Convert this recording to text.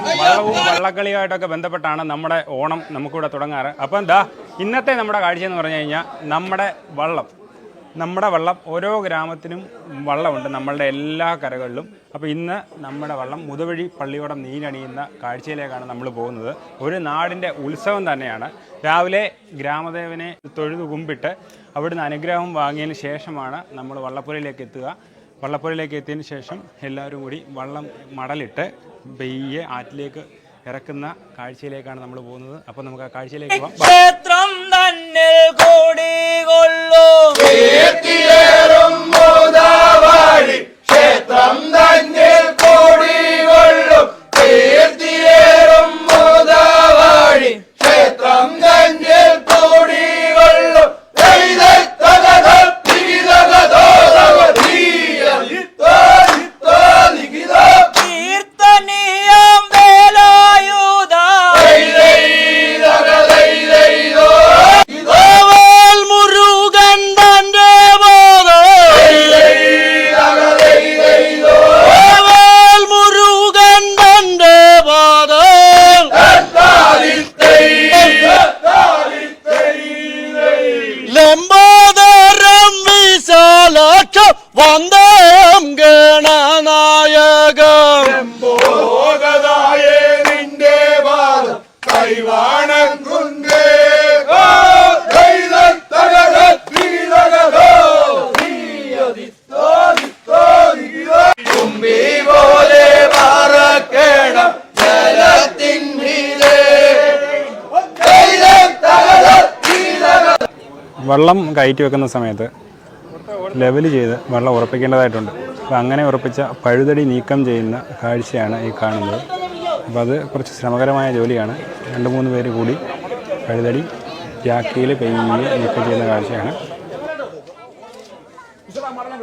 വള്ളവും വള്ളക്കളിയായിട്ടൊക്കെ ബന്ധപ്പെട്ടാണ് നമ്മുടെ ഓണം നമുക്കിവിടെ തുടങ്ങാറ്. അപ്പം എന്താ ഇന്നത്തെ നമ്മുടെ കാഴ്ച എന്ന് പറഞ്ഞു കഴിഞ്ഞാൽ നമ്മുടെ വള്ളം ഓരോ ഗ്രാമത്തിനും വള്ളമുണ്ട്, നമ്മളുടെ എല്ലാ കരകളിലും. അപ്പോൾ ഇന്ന് നമ്മുടെ വള്ളം മുതുവഴി പള്ളിയോടം നീരണിയുന്ന കാഴ്ചയിലേക്കാണ് നമ്മൾ പോകുന്നത്. ഒരു നാടിൻ്റെ ഉത്സവം തന്നെയാണ്. രാവിലെ ഗ്രാമദേവനെ തൊഴുതു കുമ്പിട്ട് അവിടുന്ന് അനുഗ്രഹം വാങ്ങിയതിന് ശേഷമാണ് നമ്മൾ വള്ളപ്പുരയിലേക്ക് എത്തുക. വള്ളപ്പുരയിലേക്ക് എത്തിയതിന് ശേഷം എല്ലാവരും കൂടി വള്ളം മടലിട്ട് പെയ്യെ ആറ്റിലേക്ക് ഇറക്കുന്ന കാഴ്ചയിലേക്കാണ് നമ്മൾ പോകുന്നത്. അപ്പോൾ നമുക്ക് ആ കാഴ്ചയിലേക്ക് പോകാം. ക്ഷേത്രം തന്നിൽ കൂടികൊള്ളൂ ക്ഷേത്രം തന്നിൽ കൂടികൊള്ളും കീർത്തിയേറും മോദവാഴി ക്ഷേത്രം തന്നിൽ കൂടികൊള്ളും കീർത്തനീയം വേലായുധ മുരുകൻ തന്റെ മുരുകൻ തന്റെ ലംബോദരം വിശാലാക്ഷ വന്ദം ഗണനായകം നിന്റെ പാദം കൈവാണങ്ങുന്നേ തുമ്പി പോലെ പറക്കണം ജലത്തിൻമീതെ വള്ളം കയറ്റി വെക്കുന്ന സമയത്ത് ലെവൽ ചെയ്ത് വള്ളം ഉറപ്പിക്കേണ്ടതായിട്ടുണ്ട്. അപ്പോൾ അങ്ങനെ ഉറപ്പിച്ച പഴുതടി നീക്കം ചെയ്യുന്ന കാഴ്ചയാണ് ഈ കാണുന്നത്. അപ്പോൾ അത് കുറച്ച് ശ്രമകരമായ ജോലിയാണ്. 2-3 പേര് കൂടി പഴുതടി ജാക്കിയിൽ പെയ്യെ നീക്കം ചെയ്യുന്ന കാഴ്ചയാണ്. പറഞ്ഞു